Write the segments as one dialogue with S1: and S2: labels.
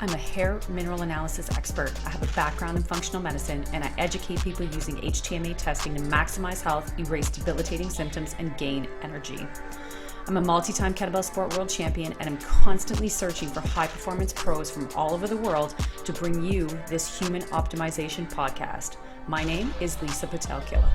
S1: I'm a hair mineral analysis expert. I have a background in functional medicine, and I educate people using HTMA testing to maximize health, erase debilitating symptoms, and gain energy. I'm a multi-time kettlebell sport world champion, and I'm constantly searching for high-performance pros from all over the world to bring you this human optimization podcast. My name is Lisa Pitel-Killah.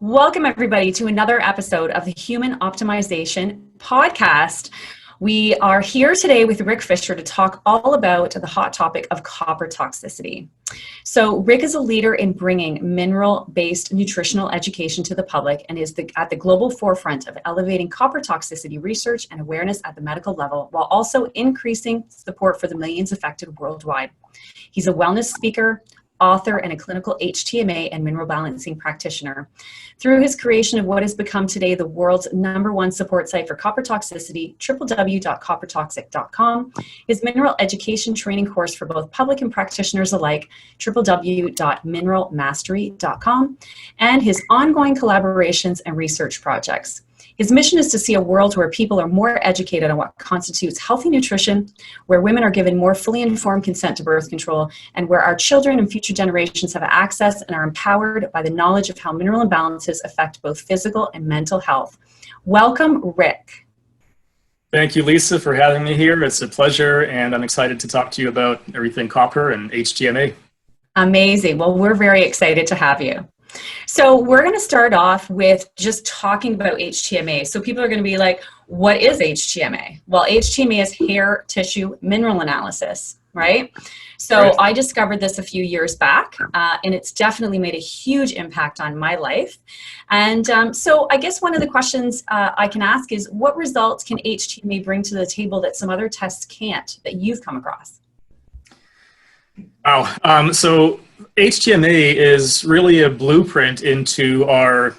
S1: Welcome, everybody, to another episode of the Human Optimization Podcast. We are here today with Rick Fischer to talk all about the hot topic of copper toxicity. So Rick is a leader in bringing mineral-based nutritional education to the public and is at the global forefront of elevating copper toxicity research and awareness at the medical level, while also increasing support for the millions affected worldwide. He's a wellness speaker, author, and a clinical HTMA and mineral balancing practitioner. Through his creation of what has become today the world's #1 support site for copper toxicity, www.coppertoxic.com, his mineral education training course for both public and practitioners alike, www.mineralmastery.com, and his ongoing collaborations and research projects. His mission is to see a world where people are more educated on what constitutes healthy nutrition, where women are given more fully informed consent to birth control, and where our children and future generations have access and are empowered by the knowledge of how mineral imbalances affect both physical and mental health. Welcome, Rick.
S2: Thank you, Lisa, for having me here. It's a pleasure, and I'm excited to talk to you about everything copper and HTMA.
S1: Amazing. Well, we're very excited to have you. So we're going to start off with just talking about HTMA. So people are going to be like, what is HTMA? Well, HTMA is hair tissue mineral analysis, right? So
S2: Right.
S1: I discovered this a few years back, and it's definitely made a huge impact on my life. And so I guess one of the questions I can ask is, what results can HTMA bring to the table that some other tests can't, that you've come across?
S2: Wow. So HTMA is really a blueprint into our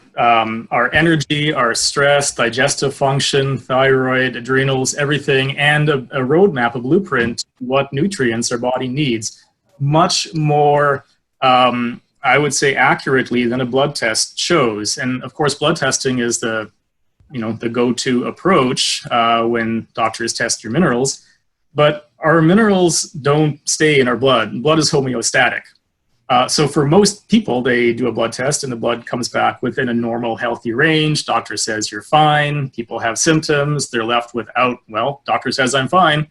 S2: energy, our stress, digestive function, thyroid, adrenals, everything, and a roadmap, a blueprint, what nutrients our body needs. Much more, I would say, accurately than a blood test shows. And of course, blood testing is the go-to approach when doctors test your minerals. But our minerals don't stay in our blood. Blood is homeostatic. So for most people, they do a blood test and the blood comes back within a normal, healthy range. Doctor says you're fine. People have symptoms. They're left without, well, doctor says I'm fine.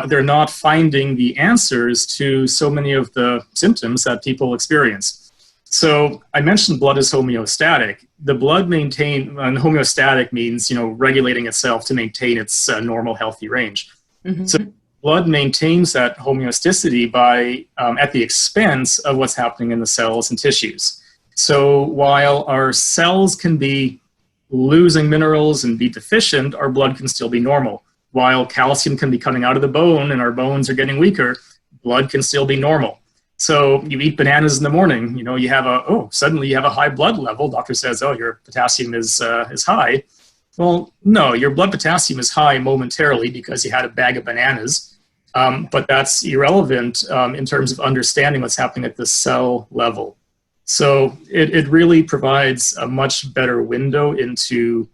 S2: They're not finding the answers to so many of the symptoms that people experience. So I mentioned blood is homeostatic. The blood and homeostatic means, regulating itself to maintain its normal, healthy range. Mm-hmm. So blood maintains that homeostaticity by at the expense of what's happening in the cells and tissues. So while our cells can be losing minerals and be deficient, our blood can still be normal. While calcium can be coming out of the bone and our bones are getting weaker, blood can still be normal. So you eat bananas in the morning, suddenly you have a high blood level. Doctor says, your potassium is high. Well, no, your blood potassium is high momentarily because you had a bag of bananas. But that's irrelevant in terms of understanding what's happening at the cell level. So it really provides a much better window into,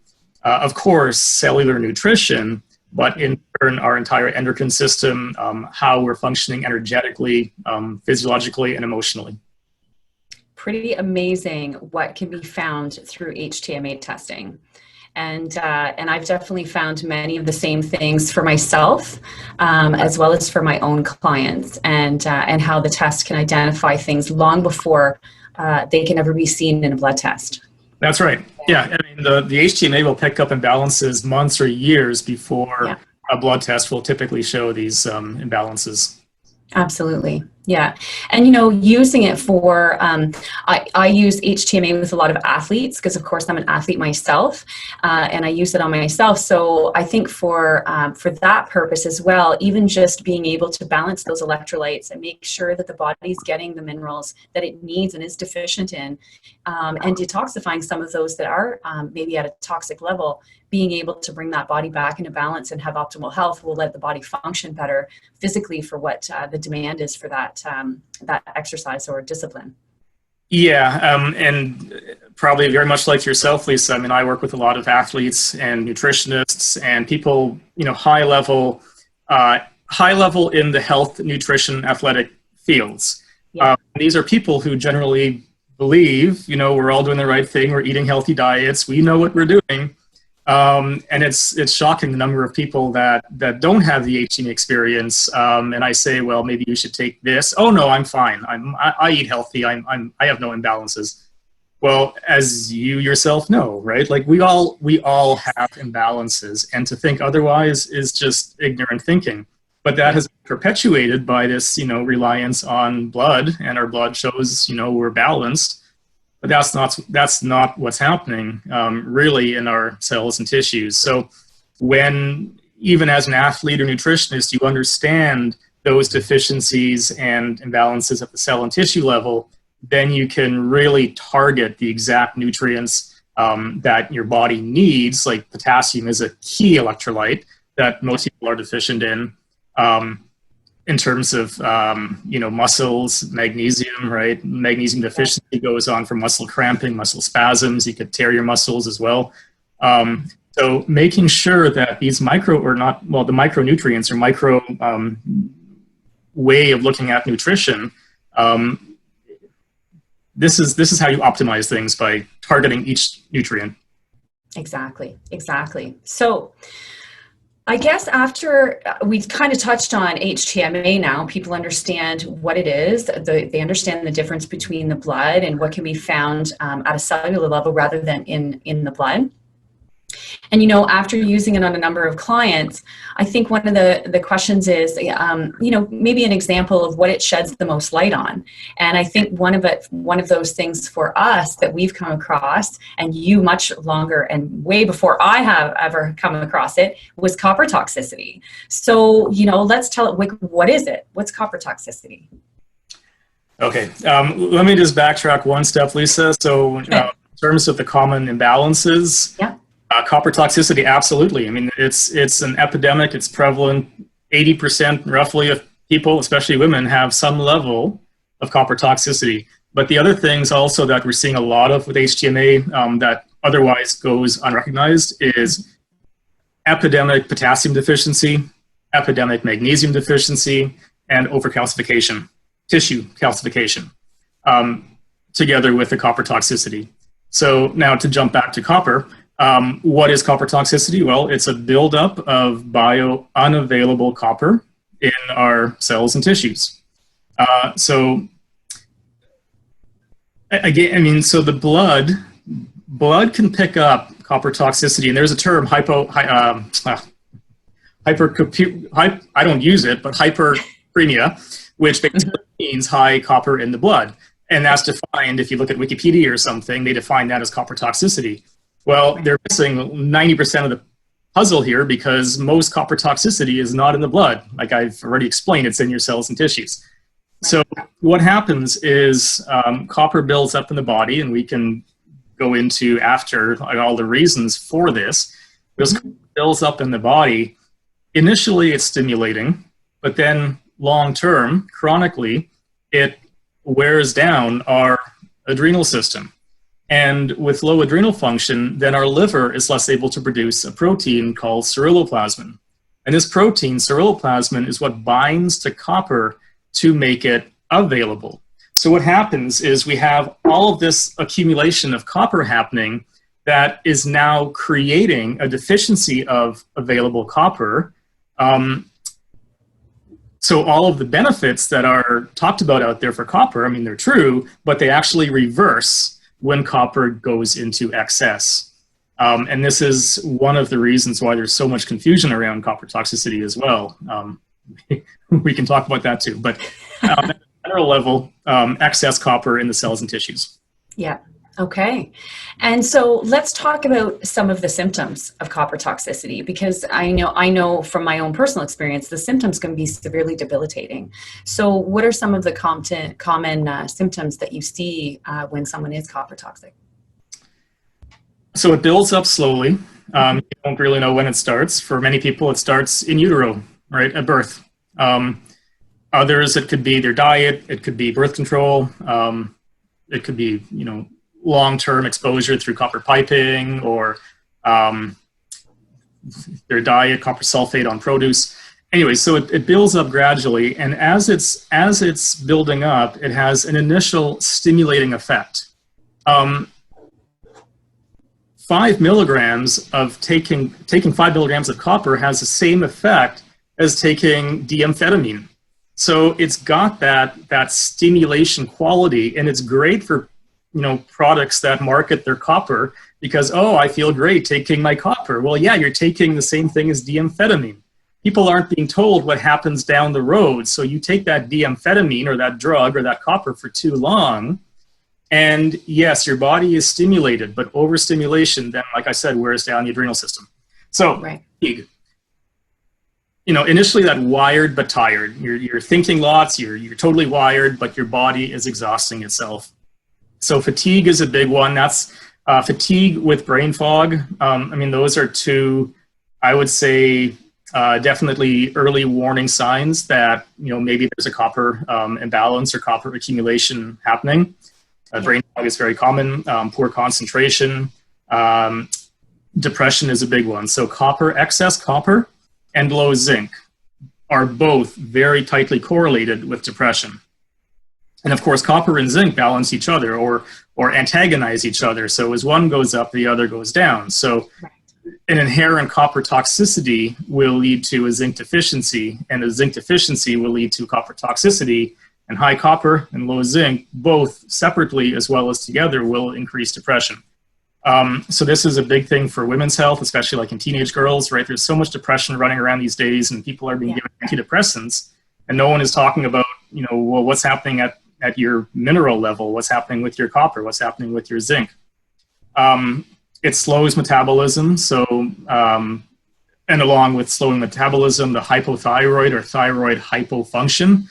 S2: of course, cellular nutrition, but in turn, our entire endocrine system, how we're functioning energetically, physiologically, and emotionally.
S1: Pretty amazing what can be found through HTMA testing. And I've definitely found many of the same things for myself, as well as for my own clients, and how the test can identify things long before they can ever be seen in a blood test.
S2: That's right. Yeah, I mean, the HTMA will pick up imbalances months or years before a blood test will typically show these imbalances.
S1: Absolutely. Yeah. And, using it for, I use HTMA with a lot of athletes because, of course, I'm an athlete myself, and I use it on myself. So I think for that purpose as well, even just being able to balance those electrolytes and make sure that the body's getting the minerals that it needs and is deficient in, and detoxifying some of those that are maybe at a toxic level, being able to bring that body back into balance and have optimal health will let the body function better physically for what the demand is for that exercise or discipline.
S2: Yeah, and probably very much like yourself, Lisa. I mean, I work with a lot of athletes and nutritionists and people, high level in the health, nutrition, athletic fields.
S1: Yeah.
S2: These are people who generally believe, we're all doing the right thing. We're eating healthy diets. We know what we're doing. And it's shocking the number of people that don't have the HTMA experience. And I say, well, maybe you should take this. Oh no, I'm fine. I eat healthy. I have no imbalances. Well, as you yourself know, right? Like we all have imbalances, and to think otherwise is just ignorant thinking. But that has been perpetuated by this, reliance on blood, and our blood shows, we're balanced. But that's not what's happening really in our cells and tissues. So when, even as an athlete or nutritionist, you understand those deficiencies and imbalances at the cell and tissue level, then you can really target the exact nutrients that your body needs. Like potassium is a key electrolyte that most people are deficient in terms of, muscles, magnesium, right? Magnesium deficiency goes on for muscle cramping, muscle spasms. You could tear your muscles as well. So making sure that these the micronutrients or micro way of looking at nutrition, this is how you optimize things, by targeting each nutrient. Exactly.
S1: So I guess after we've kind of touched on HTMA now, people understand what it is. They understand the difference between the blood and what can be found at a cellular level rather than in the blood. And, after using it on a number of clients, I think one of the questions is, maybe an example of what it sheds the most light on. And I think one of those things for us that we've come across, and you much longer and way before I have ever come across it, was copper toxicity. So, let's tell it, what is it? What's copper toxicity?
S2: Okay, let me just backtrack one step, Lisa. So in terms of the common imbalances,
S1: yeah.
S2: Copper toxicity, absolutely. I mean, it's an epidemic. It's prevalent. 80% roughly of people, especially women, have some level of copper toxicity. But the other things also that we're seeing a lot of with HTMA that otherwise goes unrecognized is epidemic potassium deficiency, epidemic magnesium deficiency, and overcalcification, tissue calcification, together with the copper toxicity. So now to jump back to copper, what is copper toxicity? Well, it's a buildup of unavailable copper in our cells and tissues. So again, so the blood can pick up copper toxicity, and there's a term, I don't use it, but hyperpremia, which basically means high copper in the blood. And that's defined, if you look at Wikipedia or something, they define that as copper toxicity. Well, they're missing 90% of the puzzle here, because most copper toxicity is not in the blood. Like I've already explained, it's in your cells and tissues. So what happens is copper builds up in the body, and we can go into after all the reasons for this. Because copper builds up in the body, initially it's stimulating, but then long-term, chronically, it wears down our adrenal system. And with low adrenal function, then our liver is less able to produce a protein called ceruloplasmin. And this protein, ceruloplasmin, is what binds to copper to make it available. So what happens is we have all of this accumulation of copper happening that is now creating a deficiency of available copper. So all of the benefits that are talked about out there for copper, I mean, they're true, but they actually reverse when copper goes into excess. And this is one of the reasons why there's so much confusion around copper toxicity as well. We can talk about that too, but general level, excess copper in the cells and tissues.
S1: Yeah. Okay. And so let's talk about some of the symptoms of copper toxicity, because I know from my own personal experience, the symptoms can be severely debilitating. So what are some of the common symptoms that you see when someone is copper toxic?
S2: So it builds up slowly. You don't really know when it starts. For many people, it starts in utero, right, at birth. Others, it could be their diet, it could be birth control, it could be, long-term exposure through copper piping, or their diet, copper sulfate on produce. Anyway, so it builds up gradually, and as it's building up, it has an initial stimulating effect. 5 milligrams of taking 5 milligrams of copper has the same effect as taking D-amphetamine. So it's got that stimulation quality, and it's great for products that market their copper because, oh, I feel great taking my copper. Well, yeah, you're taking the same thing as D-amphetamine. People aren't being told what happens down the road. So you take that D-amphetamine or that drug or that copper for too long, and yes, your body is stimulated, but overstimulation then, like I said, wears down the adrenal system. So,
S1: right.
S2: Fatigue. Initially that wired but tired. You're thinking lots, you're totally wired, but your body is exhausting itself. So fatigue is a big one. That's fatigue with brain fog. Those are two, I would say, definitely early warning signs that, maybe there's a copper imbalance or copper accumulation happening. Brain fog is very common. Poor concentration. Depression is a big one. So excess copper and low zinc are both very tightly correlated with depression. And of course, copper and zinc balance each other or antagonize each other. So as one goes up, the other goes down. So an inherent copper toxicity will lead to a zinc deficiency, and a zinc deficiency will lead to copper toxicity. And high copper and low zinc, both separately as well as together, will increase depression. So this is a big thing for women's health, especially like in teenage girls, right? There's so much depression running around these days, and people are being given antidepressants, and no one is talking about, well, what's happening at your mineral level, what's happening with your copper, what's happening with your zinc. It slows metabolism, so, and along with slowing metabolism, the hypothyroid or thyroid hypofunction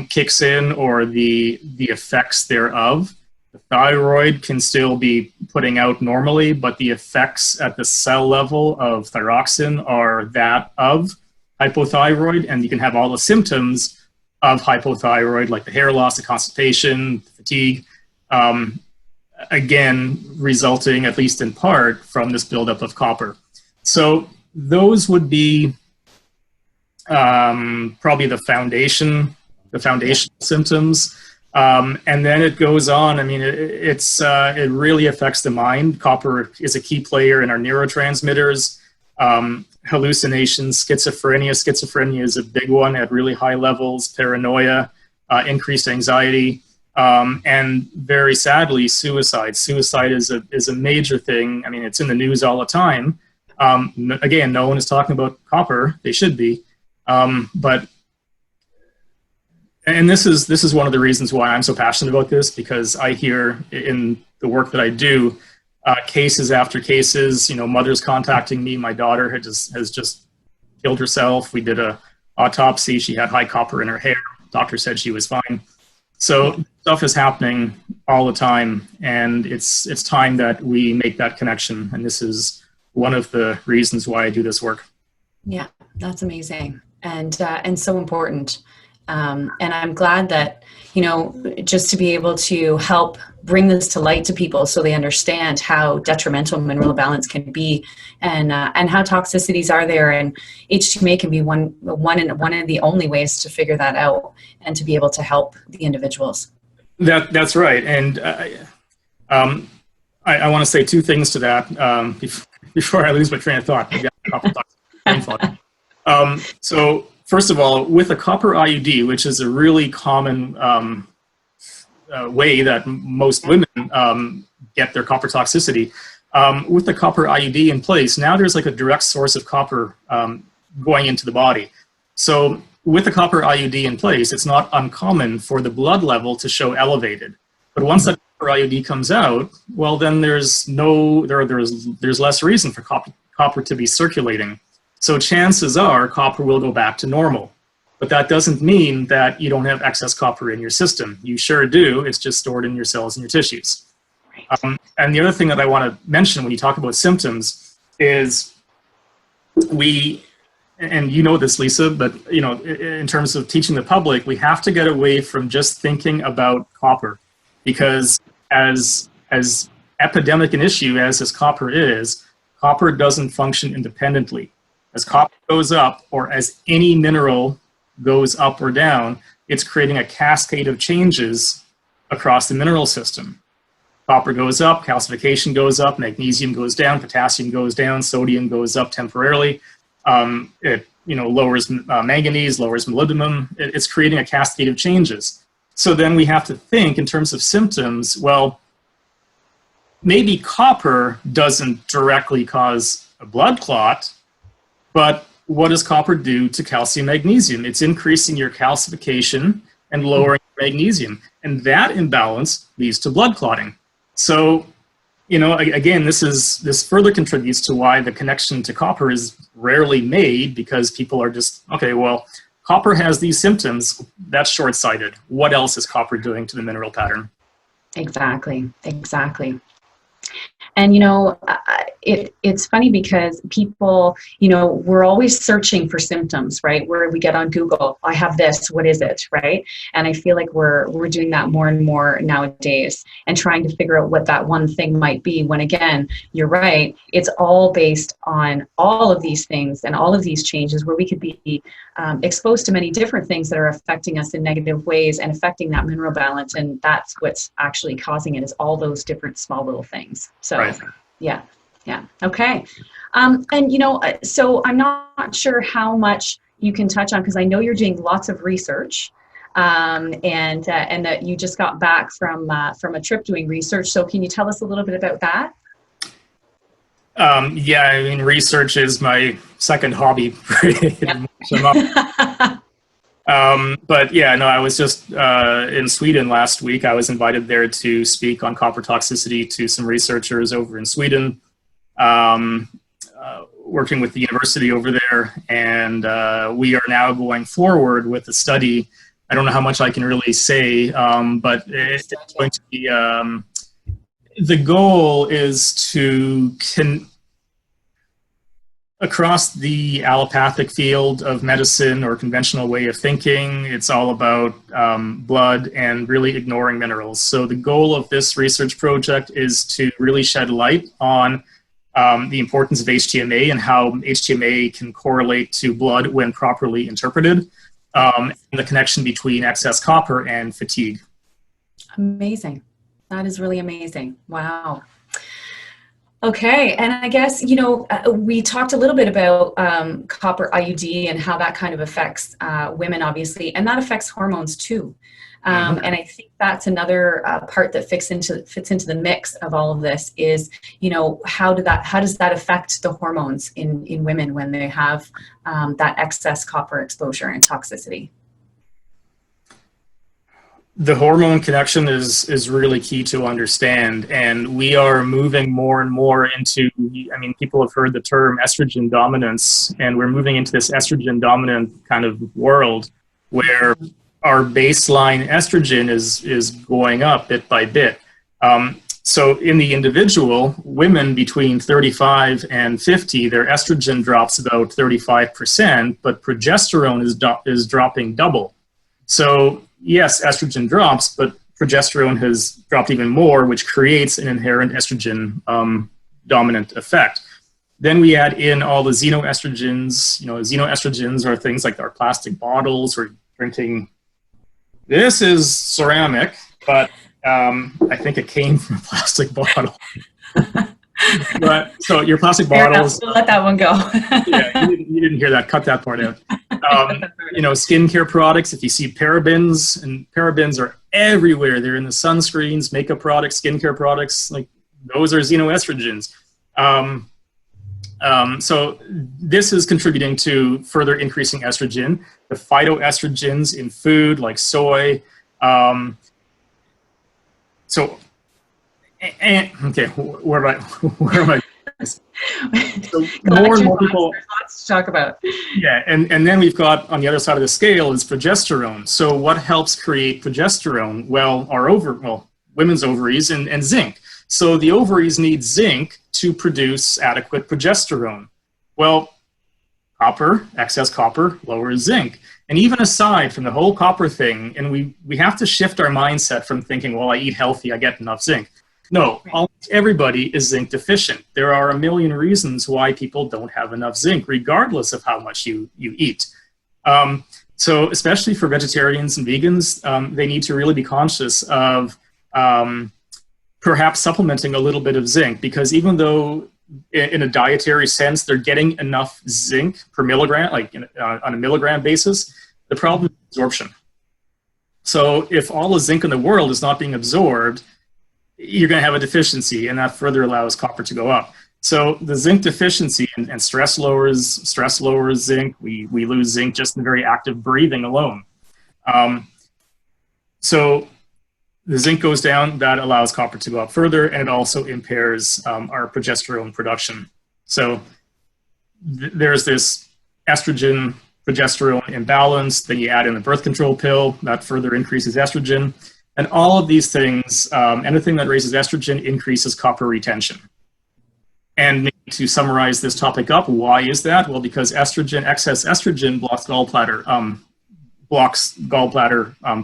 S2: kicks in, or the effects thereof. The thyroid can still be putting out normally, but the effects at the cell level of thyroxine are that of hypothyroid, and you can have all the symptoms of hypothyroid, like the hair loss, the constipation, fatigue, again, resulting, at least in part, from this buildup of copper. So those would be probably the foundation symptoms. And then it goes on. It really affects the mind. Copper is a key player in our neurotransmitters. Hallucinations, schizophrenia. Schizophrenia is a big one at really high levels. Paranoia, increased anxiety, and very sadly, suicide. Suicide is a major thing. It's in the news all the time. Again, no one is talking about copper. They should be, and this is one of the reasons why I'm so passionate about this, because I hear in the work that I do, cases after cases, mothers contacting me. My daughter has just killed herself. We did a autopsy. She had high copper in her hair. Doctor said she was fine. So stuff is happening all the time, and it's time that we make that connection. And this is one of the reasons why I do this work.
S1: Yeah, that's amazing, and so important. And I'm glad that, just to be able to help bring this to light to people so they understand how detrimental mineral balance can be, and how toxicities are there. And HTMA can be one of the only ways to figure that out and to be able to help the individuals. That's
S2: right. And I want to say two things to that before I lose my train of thought. So first of all, with a copper IUD, which is a really common way that most women get their copper toxicity, with the copper IUD in place, now there's like a direct source of copper going into the body. So with a copper IUD in place, it's not uncommon for the blood level to show elevated. But once that copper IUD comes out, well, then there's less reason for copper to be circulating. So chances are copper will go back to normal. But that doesn't mean that you don't have excess copper in your system. You sure do. It's just stored in your cells and your tissues. And the other thing that I want to mention when you talk about symptoms is and you know this, Lisa, but in terms of teaching the public, we have to get away from just thinking about copper, because as epidemic an issue as this copper is, copper doesn't function independently. As copper goes up, or as any mineral goes up or down, it's creating a cascade of changes across the mineral system. Copper goes up, calcification goes up, magnesium goes down, potassium goes down, sodium goes up temporarily. It lowers manganese, lowers molybdenum. It's creating a cascade of changes. So then we have to think in terms of symptoms. Well, maybe copper doesn't directly cause a blood clot, but what does copper do to calcium magnesium? It's increasing your calcification and lowering magnesium, and that imbalance leads to blood clotting. So, again, this further contributes to why the connection to copper is rarely made, because people are just, okay, well, copper has these symptoms. That's short-sighted. What else is copper doing to the mineral pattern?
S1: Exactly. And, it's funny because people, we're always searching for symptoms, right? Where we get on Google, I have this, what is it, right? And I feel like we're doing that more and more nowadays, and trying to figure out what that one thing might be, when again, you're right, it's all based on all of these things and all of these changes, where we could be exposed to many different things that are affecting us in negative ways and affecting that mineral balance. And that's what's actually causing it, is all those different small little things. So, right. Yeah. Okay. So I'm not sure how much you can touch on, because I know you're doing lots of research, and that you just got back from a trip doing research. So can you tell us a little bit about that? Research is my second hobby.
S2: I was just in Sweden last week. I was invited there to speak on copper toxicity to some researchers over in Sweden, working with the university over there. And we are now going forward with a study. I don't know how much I can really say, but it's going to be, the goal is to across the allopathic field of medicine or conventional way of thinking, it's all about blood and really ignoring minerals. So the goal of this research project is to really shed light on the importance of HTMA and how HTMA can correlate to blood when properly interpreted, and the connection between excess copper and fatigue.
S1: Amazing. That is really amazing. Wow. Okay, and I guess, we talked a little bit about copper IUD and how that kind of affects women, obviously, and that affects hormones too. And I think that's another part that fits into the mix of all of this is, how does that affect the hormones in women when they have that excess copper exposure and toxicity?
S2: The hormone connection is really key to understand, and we are moving more and more into, people have heard the term estrogen dominance, and we're moving into this estrogen dominant kind of world where our baseline estrogen is going up bit by bit. So in the individual, women between 35 and 50, their estrogen drops about 35%, but progesterone is dropping double. So yes, estrogen drops, but progesterone has dropped even more, which creates an inherent estrogen dominant effect. Then we add in all the xenoestrogens. Xenoestrogens are things like our plastic bottles or drinking. This is ceramic, but I think it came from a plastic bottle. But so your plastic bottles.
S1: We'll let that one go.
S2: Yeah, you didn't hear that. Cut that part out. Skincare products. If you see parabens, and parabens are everywhere. They're in the sunscreens, makeup products, skincare products. Like those are xenoestrogens. So this is contributing to further increasing estrogen. The phytoestrogens in food like soy. Okay, where am I? So more and more people.
S1: There's lots to talk about.
S2: Yeah, and then we've got on the other side of the scale is progesterone. So what helps create progesterone? Well, women's ovaries and zinc. So the ovaries need zinc to produce adequate progesterone. Well, excess copper lowers zinc. And even aside from the whole copper thing, and we have to shift our mindset from thinking, well, I eat healthy, I get enough zinc. No, almost everybody is zinc deficient. There are a million reasons why people don't have enough zinc, regardless of how much you eat. So especially for vegetarians and vegans, they need to really be conscious of perhaps supplementing a little bit of zinc, because even though in a dietary sense they're getting enough zinc per milligram, like on a milligram basis, the problem is absorption. So if all the zinc in the world is not being absorbed, you're going to have a deficiency, and that further allows copper to go up. So the zinc deficiency and stress lowers zinc. We lose zinc just in very active breathing alone. So the zinc goes down, that allows copper to go up further, and it also impairs our progesterone production. So there's this estrogen progesterone imbalance. Then you add in the birth control pill, that further increases estrogen. And all of these things, anything that raises estrogen increases copper retention. And to summarize this topic up, why is that? Well, because excess estrogen blocks gallbladder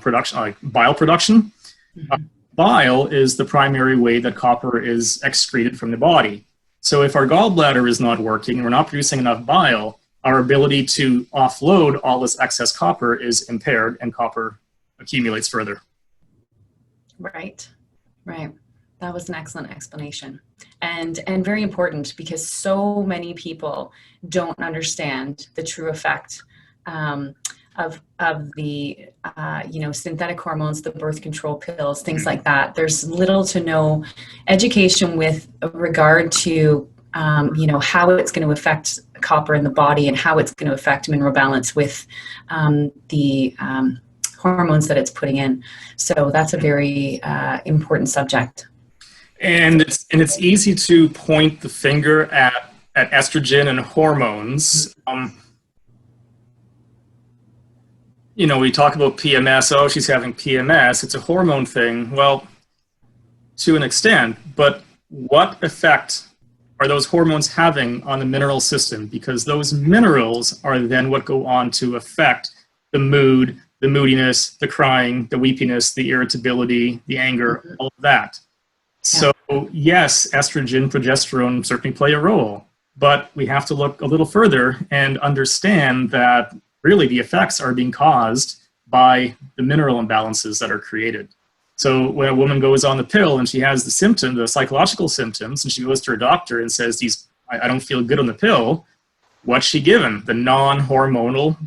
S2: production, like bile production. Mm-hmm. Bile is the primary way that copper is excreted from the body. So if our gallbladder is not working and we're not producing enough bile, our ability to offload all this excess copper is impaired, and copper accumulates further.
S1: Right. That was an excellent explanation, and very important, because so many people don't understand the true effect of the synthetic hormones, the birth control pills, things like that. There's little to no education with regard to how it's going to affect copper in the body, and how it's going to affect mineral balance with the hormones that it's putting in. So that's a very important subject.
S2: And it's easy to point the finger at estrogen and hormones. We talk about PMS. Oh, she's having PMS. It's a hormone thing. Well, to an extent, but what effect are those hormones having on the mineral system? Because those minerals are then what go on to affect the mood, the moodiness, the crying, the weepiness, the irritability, the anger, all of that. So yes, estrogen, progesterone certainly play a role, but we have to look a little further and understand that really the effects are being caused by the mineral imbalances that are created. So when a woman goes on the pill and she has the psychological symptoms, and she goes to her doctor and says, I don't feel good on the pill, what's she given? The non-hormonal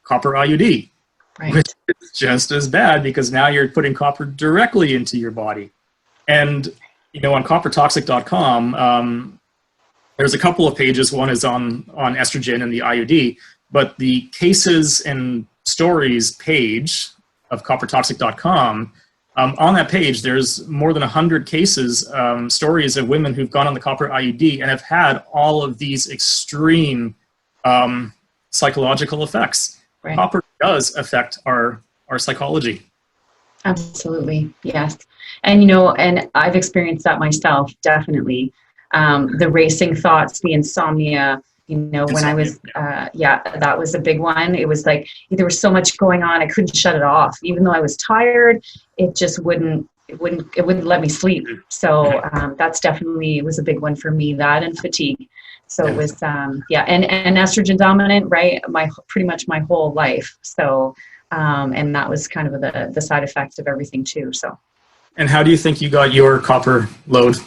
S2: copper IUD.
S1: Right.
S2: Which is just as bad, because now you're putting copper directly into your body. And, on coppertoxic.com, there's a couple of pages. One is on estrogen and the IUD, but the cases and stories page of coppertoxic.com, on that page, there's more than 100 cases, stories of women who've gone on the copper IUD and have had all of these extreme psychological effects. Right. Copper does affect our psychology.
S1: Absolutely, yes. And and I've experienced that myself, definitely. The racing thoughts, the insomnia, when I was, that was a big one. It was like there was so much going on, I couldn't shut it off. Even though I was tired, it just wouldn't let me sleep. So that's definitely, it was a big one for me, that and fatigue. So it was, and estrogen dominant, right? Pretty much my whole life. So, and that was kind of the side effects of everything too. So.
S2: And how do you think you got your copper load?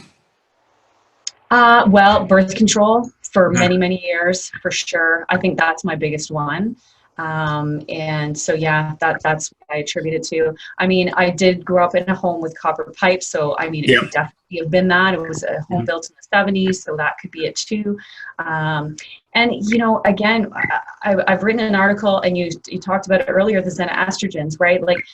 S1: Well, birth control for many, many years, for sure. I think that's my biggest one. And so, that's what I attribute it to. I mean, I did grow up in a home with copper pipes. So, I mean, it could definitely may have been that. It was a home built in the 70s, so that could be it too. And, you know, again, I've written an article, and you talked about it earlier, the xenoestrogens, right? Like,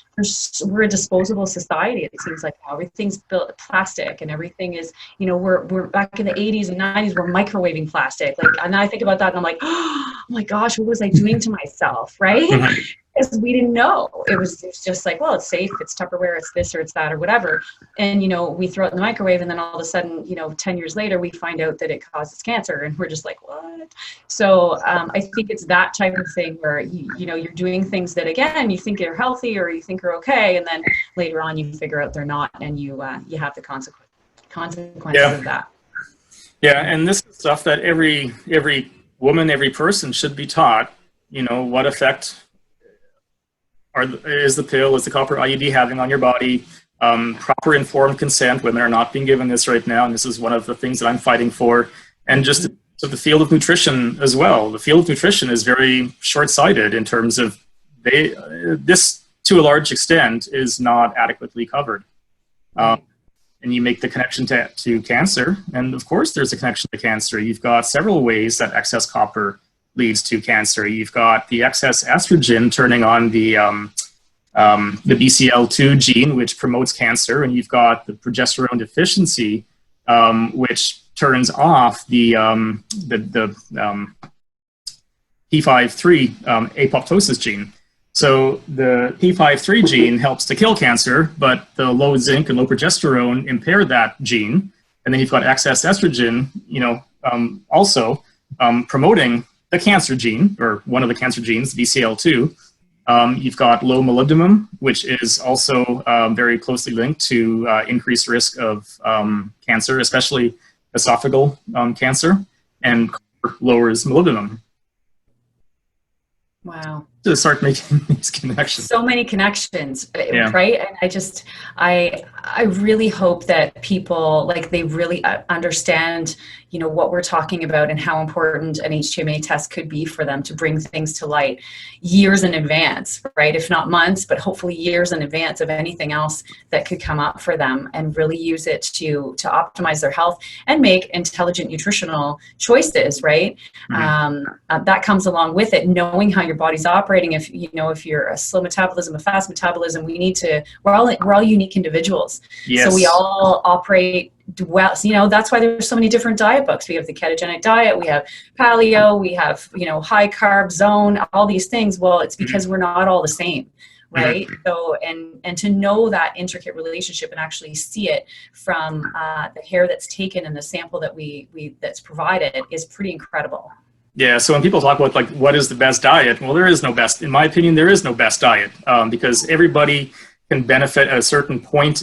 S1: we're a disposable society. It seems like now everything's built plastic, and everything is, you know, we're back in the 80s and 90s, we're microwaving plastic. Like, and I think about that and I'm like, oh my gosh, what was I doing to myself, right? Because we didn't know. It was just like, well, it's safe, it's Tupperware, it's this or it's that or whatever. And, you know, we throw it in the microwave, and then all of a sudden, you know, 10 years later, we find out that it causes cancer, and we're just like, what? So I think it's that type of thing where, you know, you're doing things that, again, you think are healthy or you think are okay, and then later on you figure out they're not, and you have the consequences of that.
S2: Yeah, and this is stuff that every woman, every person should be taught, you know, what effect is the pill, is the copper IUD having on your body. Proper informed consent. Women are not being given this right now, and this is one of the things that I'm fighting for. And just to the field of nutrition as well. The field of nutrition is very short-sighted in terms of this, to a large extent, is not adequately covered. And you make the connection to cancer, and of course there's a connection to cancer. You've got several ways that excess copper leads to cancer. You've got the excess estrogen turning on the BCL2 gene, which promotes cancer, and you've got the progesterone deficiency, which turns off the P53 apoptosis gene. So the P53 gene helps to kill cancer, but the low zinc and low progesterone impair that gene. And then you've got excess estrogen, you know, also promoting the cancer gene, or one of the cancer genes, BCL2. You've got low molybdenum, which is also very closely linked to increased risk of cancer, especially esophageal cancer, and lowers molybdenum.
S1: Wow.
S2: To start making these connections.
S1: So many connections, right? And I really hope that people, like, they really understand, you know, what we're talking about and how important an HTMA test could be for them to bring things to light years in advance, right? If not months, but hopefully years in advance of anything else that could come up for them, and really use it to optimize their health and make intelligent nutritional choices, right? That comes along with it, knowing how your body's operating. If you know, if you're a slow metabolism, a fast metabolism, we're all unique individuals.
S2: Yes.
S1: So we all operate well. You know, that's why there's so many different diet books. We have the ketogenic diet, we have paleo, we have, you know, high carb zone, all these things. Well, it's because we're not all the same, right? So, and to know that intricate relationship and actually see it from the hair that's taken and the sample that that's provided is pretty incredible.
S2: Yeah, so when people talk about, like, what is the best diet? Well, there is no best. In my opinion, there is no best diet, because everybody can benefit at a certain point,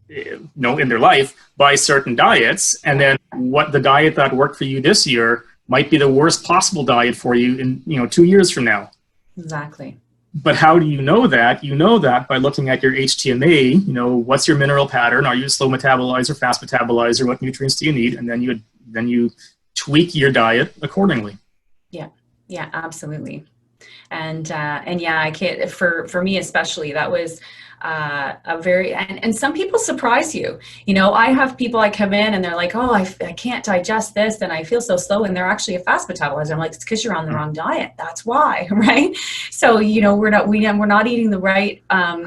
S2: you know, in their life by certain diets, and then what the diet that worked for you this year might be the worst possible diet for you in, you know, 2 years from now.
S1: Exactly.
S2: But how do you know that? You know that by looking at your HTMA. You know, what's your mineral pattern? Are you a slow metabolizer, fast metabolizer? What nutrients do you need? And then you tweak your diet accordingly.
S1: Yeah, absolutely. And yeah, I can't, for me especially, that was a very, and some people surprise you. You know, I have people, I come in and they're like, oh, I can't digest this and I feel so slow, and they're actually a fast metabolizer. I'm like, it's because you're on the wrong diet. That's why, right? So, you know, we're not eating the right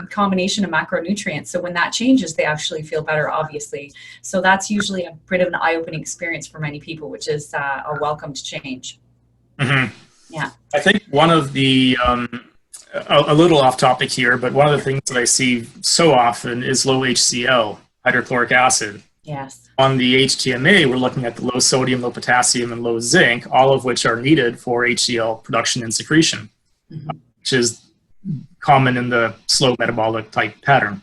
S1: combination of macronutrients. So when that changes, they actually feel better, obviously. So that's usually a bit of an eye-opening experience for many people, which is a welcomed change. Yeah.
S2: I think one of the, a little off topic here, but one of the things that I see so often is low HCl, hydrochloric acid.
S1: Yes.
S2: On the HTMA, we're looking at the low sodium, low potassium, and low zinc, all of which are needed for HCl production and secretion, which is common in the slow metabolic type pattern.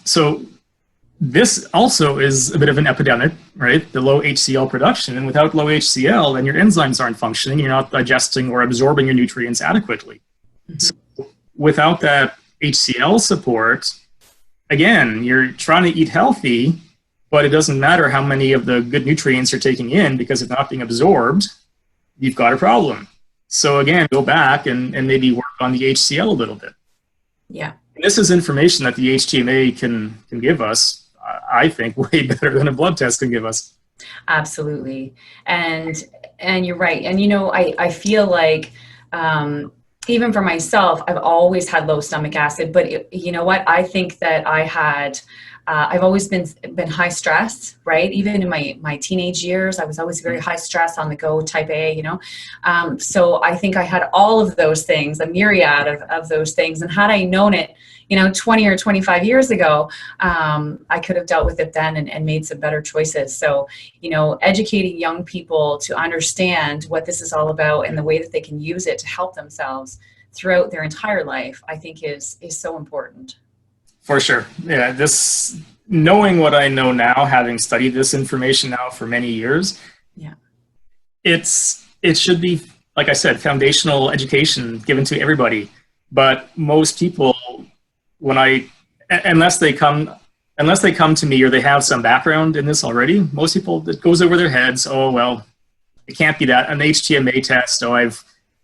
S2: So this also is a bit of an epidemic, right? The low HCl production. And without low HCl, then your enzymes aren't functioning. You're not digesting or absorbing your nutrients adequately. So without that HCl support, again, you're trying to eat healthy, but it doesn't matter how many of the good nutrients you're taking in, because if not being absorbed, you've got a problem. So again, go back and maybe work on the HCl a little bit.
S1: Yeah.
S2: And this is information that the HTMA can give us. I think, way better than a blood test can give us.
S1: Absolutely. And you're right. And, I feel like, even for myself, I've always had low stomach acid, but you know what? I think that I've always been high stress, right? Even in my teenage years, I was always very high stress, on the go, type A, so I think I had all of those things, a myriad of those things. And had I known it, 20 or 25 years ago, I could have dealt with it then and made some better choices. So, educating young people to understand what this is all about and the way that they can use it to help themselves throughout their entire life, I think is so important.
S2: For sure. Yeah, knowing what I know now, having studied this information now for many years,
S1: yeah,
S2: it should be, like I said, foundational education given to everybody. But most people, unless they come to me or they have some background in this already, most people, it goes over their heads. Oh, well, it can't be that. An HTMA test, oh, I've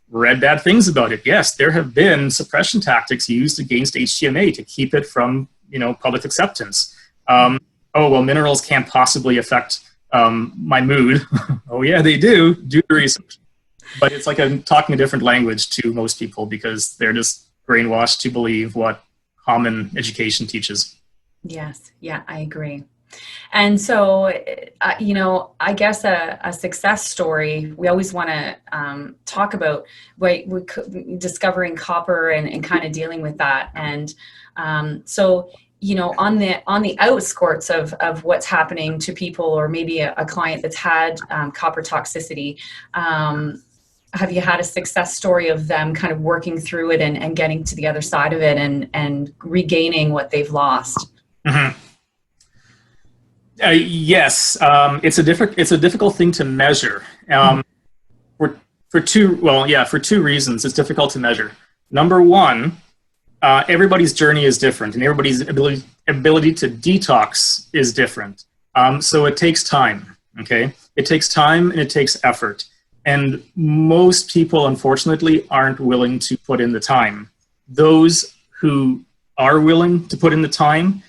S2: read bad things about it. Yes, there have been suppression tactics used against HTMA to keep it from, public acceptance. Oh, well, minerals can't possibly affect my mood. Oh, yeah, they do. Do the research. But it's like I'm talking a different language to most people because they're just brainwashed to believe what common education teaches.
S1: Yes. Yeah, I agree. And so, I guess a success story, we always want to talk about discovering copper and kind of dealing with that. And so, on the outskirts of what's happening to people, or maybe a client that's had copper toxicity, have you had a success story of them kind of working through it and getting to the other side of it and regaining what they've lost?
S2: Mm-hmm. Yes, it's a difficult thing to measure. For two reasons, it's difficult to measure. Number one, everybody's journey is different, and everybody's ability to detox is different. So it takes time. Okay, it takes time and it takes effort, and most people, unfortunately, aren't willing to put in the time. Those who are willing to put in the time,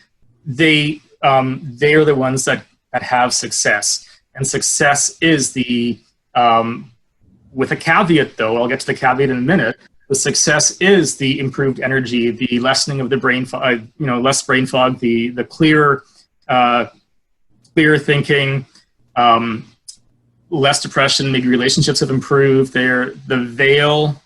S2: they are the ones that have success. And success is with a caveat though, I'll get to the caveat in a minute, the success is the improved energy, the lessening of the brain fog, less brain fog, the clear thinking, less depression, maybe relationships have improved. The veil,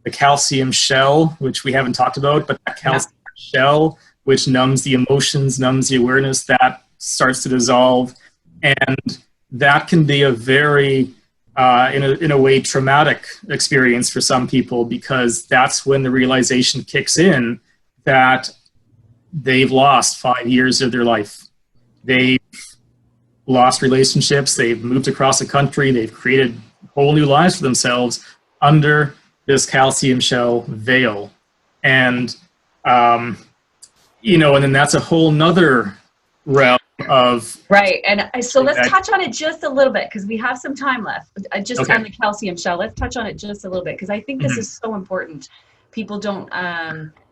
S2: the calcium shell, which we haven't talked about, but that calcium shell, which numbs the emotions, numbs the awareness, that starts to dissolve. And that can be a very, in a way, traumatic experience for some people, because that's when the realization kicks in that they've lost 5 years of their life. They've lost relationships, they've moved across the country, they've created whole new lives for themselves under this calcium shell veil. And, and then that's a whole nother realm of...
S1: Right. And so let's touch on it just a little bit, because we have some time left. Just
S2: Okay.
S1: on the calcium shell, let's touch on it just a little bit, because I think this is so important. People don't,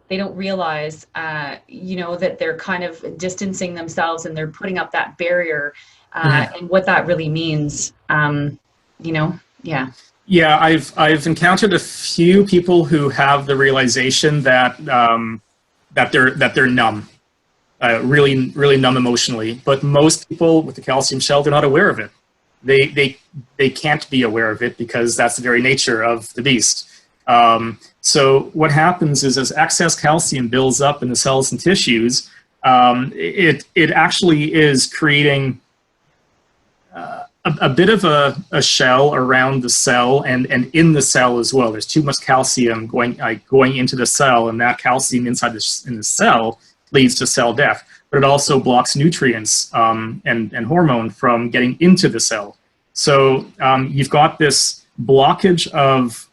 S1: they don't realize, that they're kind of distancing themselves and they're putting up that barrier, and what that really means, yeah.
S2: Yeah, I've encountered a few people who have the realization that that they're numb, really numb emotionally. But most people with the calcium shell, they're not aware of it. They can't be aware of it because that's the very nature of the beast. So what happens is, as excess calcium builds up in the cells and tissues, it actually is creating a bit of a shell around the cell and in the cell as well. There's too much calcium going into the cell, and that calcium inside in the cell leads to cell death. But it also blocks nutrients and hormone from getting into the cell. So you've got this blockage of,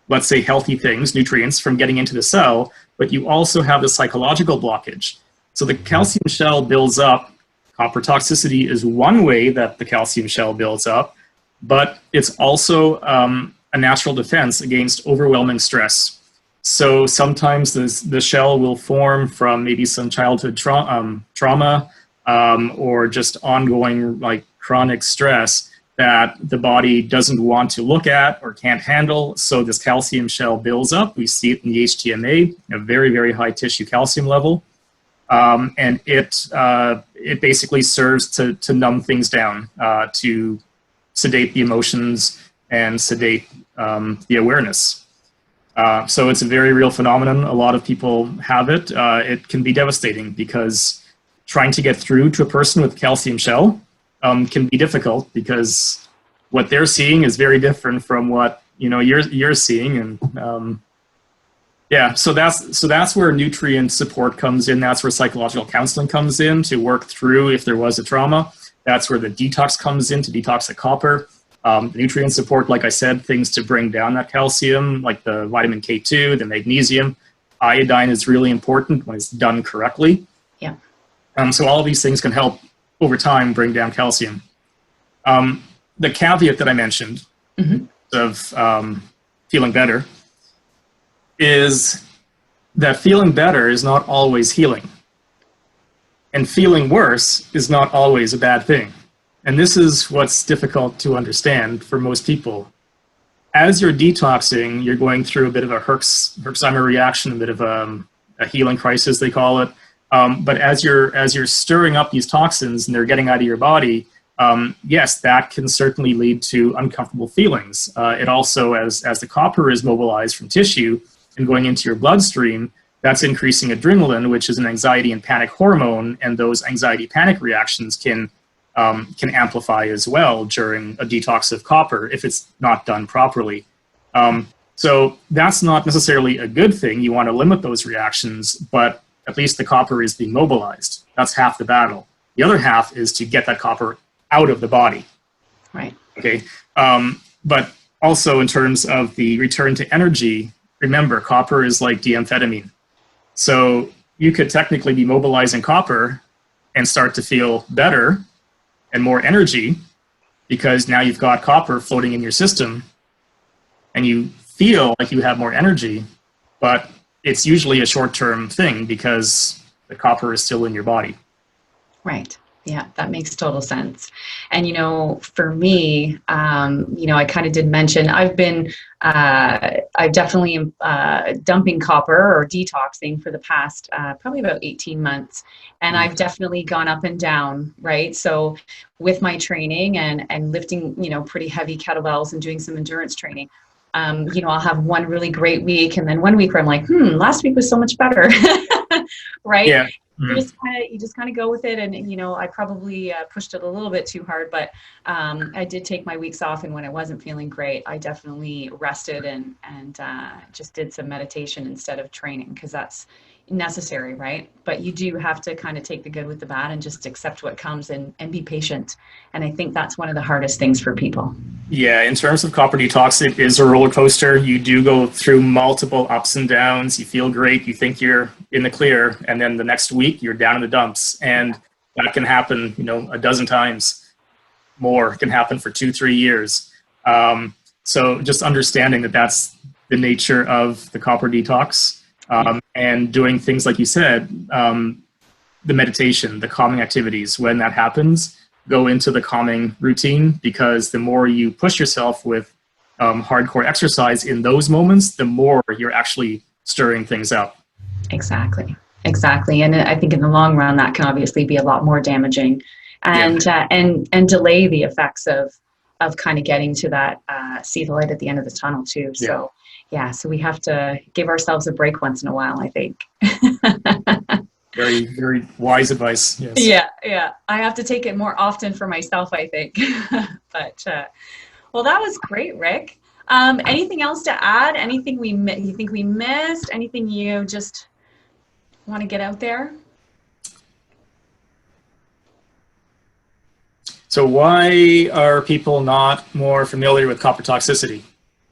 S2: let's say, healthy things, nutrients, from getting into the cell, but you also have the psychological blockage. So the calcium shell builds up. Copper toxicity is one way that the calcium shell builds up, but it's also a natural defense against overwhelming stress. So sometimes the shell will form from maybe some childhood trauma, or just ongoing like chronic stress that the body doesn't want to look at or can't handle. So this calcium shell builds up. We see it in the HTMA, a very, very high tissue calcium level. And it basically serves to numb things down, to sedate the emotions and sedate the awareness. So it's a very real phenomenon. A lot of people have it. It can be devastating because trying to get through to a person with calcium shell can be difficult, because what they're seeing is very different from what you're seeing, and yeah, so that's where nutrient support comes in. That's where psychological counseling comes in to work through if there was a trauma. That's where the detox comes in to detox the copper. The nutrient support, like I said, things to bring down that calcium, like the vitamin K2, the magnesium. Iodine is really important when it's done correctly.
S1: Yeah.
S2: So all of these things can help over time bring down calcium. The caveat that I mentioned of feeling better is that feeling better is not always healing. And feeling worse is not always a bad thing. And this is what's difficult to understand for most people. As you're detoxing, you're going through a bit of a Herxheimer reaction, a bit of a healing crisis, they call it. But as you're stirring up these toxins and they're getting out of your body, yes, that can certainly lead to uncomfortable feelings. It also, as the copper is mobilized from tissue and going into your bloodstream, that's increasing adrenaline, which is an anxiety and panic hormone, and those anxiety panic reactions can amplify as well during a detox of copper if it's not done properly. So that's not necessarily a good thing. You want to limit those reactions, but at least the copper is being mobilized. That's half the battle. The other half is to get that copper out of the body.
S1: Right.
S2: Okay. But also in terms of the return to energy, remember, copper is like de-amphetamine. So you could technically be mobilizing copper and start to feel better and more energy because now you've got copper floating in your system and you feel like you have more energy, but it's usually a short-term thing because the copper is still in your body.
S1: Right. Yeah, that makes total sense. And, for me, I kind of did mention I've definitely dumping copper or detoxing for the past probably about 18 months. And I've definitely gone up and down, right? So with my training and lifting, pretty heavy kettlebells and doing some endurance training, I'll have one really great week and then one week where I'm like, last week was so much better, right?
S2: Yeah.
S1: You just kind of go with it, and I probably pushed it a little bit too hard, but I did take my weeks off, and when I wasn't feeling great, I definitely rested and just did some meditation instead of training, because that's necessary, right? But you do have to kind of take the good with the bad and just accept what comes and be patient. And I think that's one of the hardest things for people.
S2: Yeah, in terms of copper detox, it is a roller coaster. You do go through multiple ups and downs. You feel great. You think you're in the clear. And then the next week, you're down in the dumps. And that can happen, a dozen times more. It can happen for 2-3 years. So just understanding that that's the nature of the copper detox. And doing things like you said, the meditation, the calming activities, when that happens, go into the calming routine, because the more you push yourself with hardcore exercise in those moments, the more you're actually stirring things up. Exactly.
S1: And I think in the long run, that can obviously be a lot more damaging and delay the effects of kind of getting to that, see the light at the end of the tunnel too. So so we have to give ourselves a break once in a while, I think.
S2: Very, very wise advice. Yes.
S1: Yeah. I have to take it more often for myself, I think. But, well, that was great, Rick. Anything else to add? Anything you think we missed? Anything you just want to get out there?
S2: So why are people not more familiar with copper toxicity?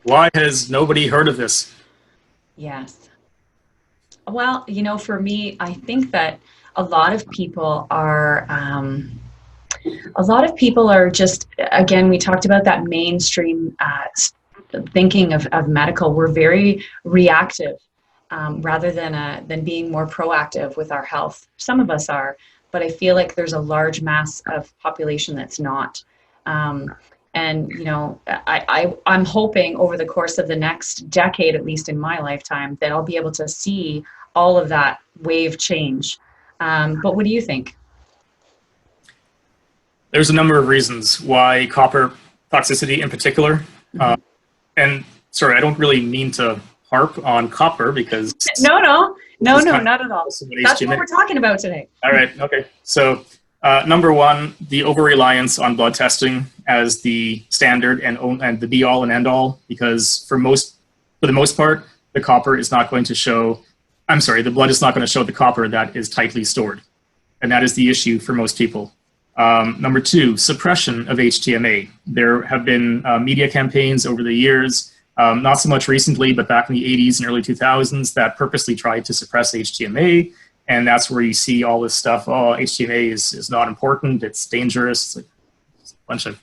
S2: Why has nobody heard of this?
S1: Yes. Well, for me, I think that a lot of people are just, again, we talked about that mainstream thinking of medical. We're very reactive rather than being more proactive with our health. Some of us are, but I feel like there's a large mass of population that's not. And, you know, I'm hoping over the course of the next decade, at least in my lifetime, that I'll be able to see all of that wave change. But what do you think?
S2: There's a number of reasons why copper toxicity in particular, and sorry, I don't really mean to harp on copper because...
S1: No, not at all. That's what we're talking about today.
S2: All right, okay. So number one, the over-reliance on blood testing as the standard and the be-all and end-all, because for the most part, the copper is not going to show, the blood is not going to show the copper that is tightly stored. And that is the issue for most people. Number two, suppression of HTMA. There have been media campaigns over the years, not so much recently, but back in the 80s and early 2000s that purposely tried to suppress HTMA. And that's where you see all this stuff, oh, HTMA is not important, it's dangerous. It's a bunch of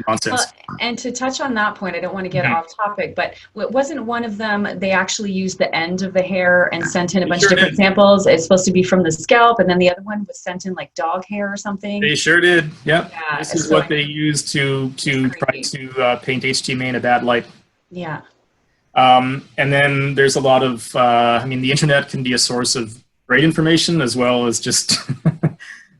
S2: nonsense.
S1: Well, and to touch on that point, I don't want to get off topic, but wasn't one of them, they actually used the end of the hair and sent in a bunch of different samples? It's supposed to be from the scalp, and then the other one was sent in like dog hair or something?
S2: They sure did, yep. Yeah, this is what they used to try to paint HTMA in a bad light.
S1: Yeah.
S2: And then there's a lot of, the internet can be a source of great information as well as just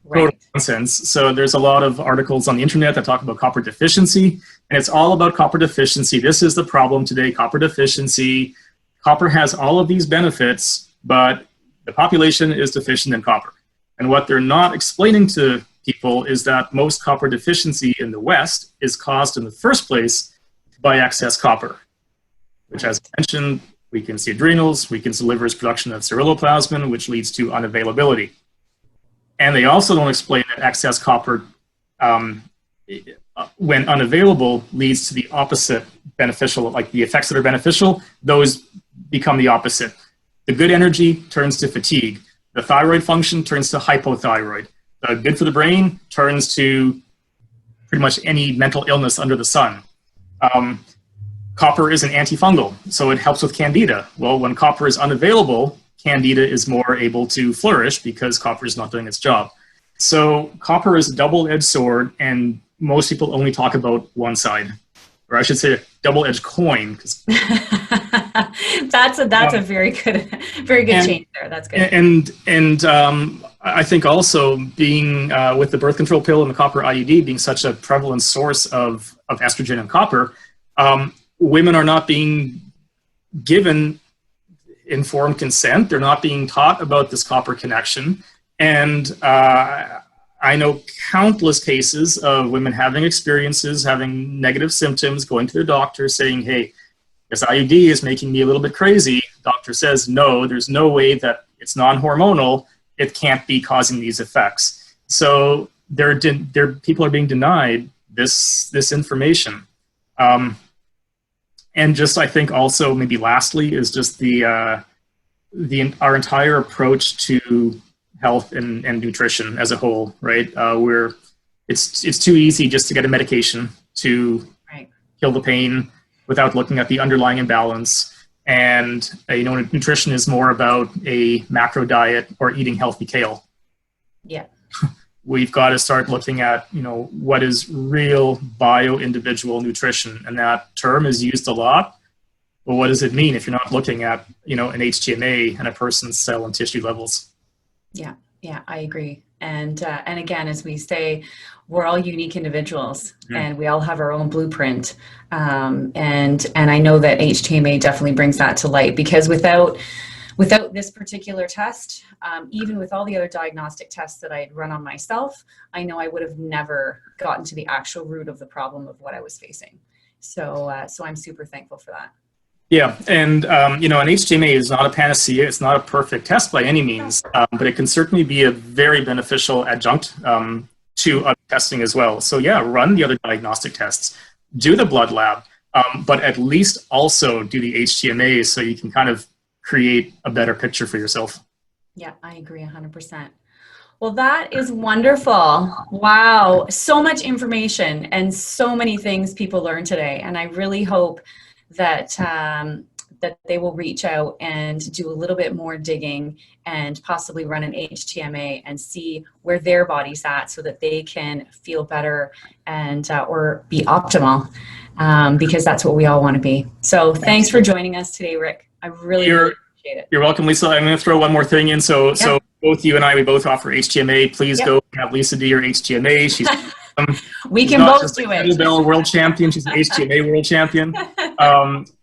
S2: total nonsense. So there's a lot of articles on the internet that talk about copper deficiency, and it's all about copper deficiency. This is the problem today, copper deficiency. Copper has all of these benefits, but the population is deficient in copper. And what they're not explaining to people is that most copper deficiency in the West is caused in the first place by excess copper, which, as I mentioned, weakens the adrenals, weakens the liver's production of ceruloplasmin, which leads to unavailability. And they also don't explain that excess copper, when unavailable, leads to the opposite beneficial, like the effects that are beneficial, those become the opposite. The good energy turns to fatigue. The thyroid function turns to hypothyroid. The good for the brain turns to pretty much any mental illness under the sun. Copper is an antifungal, so it helps with candida. Well, when copper is unavailable, candida is more able to flourish because copper is not doing its job. So copper is a double-edged sword, and most people only talk about one side, or I should say a double-edged coin.
S1: That's a very good change there. That's good.
S2: And I think also being with the birth control pill and the copper IUD being such a prevalent source of estrogen and copper, women are not being given informed consent. They're not being taught about this copper connection. And I know countless cases of women having experiences, having negative symptoms, going to their doctor saying, hey, this IUD is making me a little bit crazy. Doctor says, no, there's no way that it's non-hormonal. It can't be causing these effects. So people are being denied this information. And just, I think also maybe lastly is just our entire approach to health and nutrition as a whole, right? It's too easy just to get a medication to kill the pain without looking at the underlying imbalance. And nutrition is more about a macro diet or eating healthy kale. Yeah. We've got to start looking at, what is real bio-individual nutrition. And that term is used a lot. Well, what does it mean if you're not looking at, an HTMA and a person's cell and tissue levels? Yeah, I agree. And again, as we say, we're all unique individuals and we all have our own blueprint. And I know that HTMA definitely brings that to light, because without this particular test, even with all the other diagnostic tests that I had run on myself, I know I would have never gotten to the actual root of the problem of what I was facing. So I'm super thankful for that. Yeah, and an HTMA is not a panacea. It's not a perfect test by any means, but it can certainly be a very beneficial adjunct to other testing as well. So yeah, run the other diagnostic tests, do the blood lab, but at least also do the HTMA so you can kind of create a better picture for yourself. Yeah, I agree 100%. Well, that is wonderful. Wow. So much information and so many things people learned today. And I really hope that
S1: that they will reach out and do a little bit more digging and possibly run an HTMA and see where their body's at so that they can feel better and or be optimal, because that's what we all want to be. So thanks for joining us today, Rick. I really appreciate it. You're
S2: welcome, Lisa. I'm going to throw one more thing in. So both you and I, we both offer HTMA. Please go have Lisa do your HTMA. She's
S1: we can both do it.
S2: Kettlebell world champion. She's an HTMA world champion.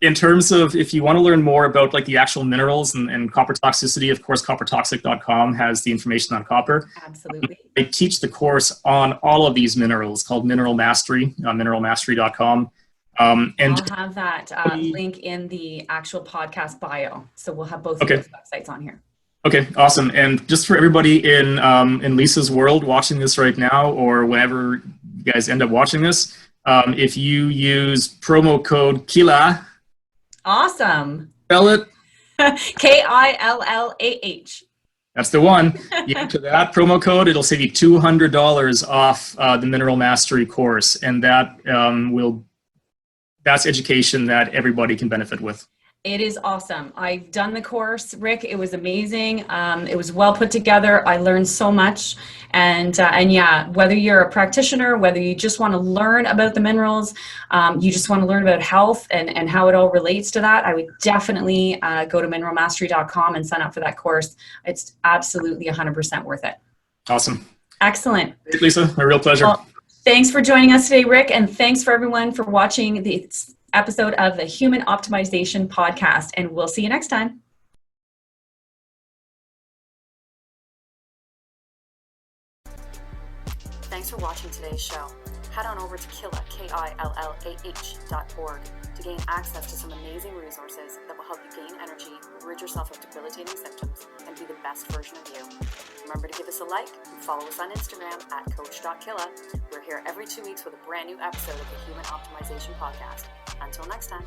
S2: In terms of if you want to learn more about like the actual minerals and copper toxicity, of course, coppertoxic.com has the information on copper.
S1: Absolutely.
S2: I teach the course on all of these minerals called Mineral Mastery on mineralmastery.com.
S1: And I'll have that link in the actual podcast bio. So we'll have both of those websites on here.
S2: Okay, awesome. And just for everybody in Lisa's world watching this right now, or whenever you guys end up watching this, if you use promo code Killah.
S1: Awesome.
S2: Spell it.
S1: Killah.
S2: That's the one. You enter that promo code, it'll save you $200 off the Mineral Mastery course. And that that's education that everybody can benefit with.
S1: It is awesome. I've done the course, Rick. It was amazing. It was well put together. I learned so much. And yeah, whether you're a practitioner, whether you just want to learn about the minerals, you just want to learn about health and how it all relates to that, I would definitely go to mineralmastery.com and sign up for that course. It's absolutely 100% worth it.
S2: Awesome.
S1: Excellent.
S2: Great, Lisa, my real pleasure.
S1: Well, thanks for joining us today, Rick. And thanks for everyone for watching this episode of the Human Optimization Podcast, and we'll see you next time. Thanks for watching today's show. Head on over to Killah, KILLAH.org to gain access to some amazing resources that will help you gain energy, rid yourself of debilitating symptoms, and be the best version of you. Remember to give us a like and follow us on Instagram at coach.killah. We're here every 2 weeks with a brand new episode of the Human Optimization Podcast. Until next time.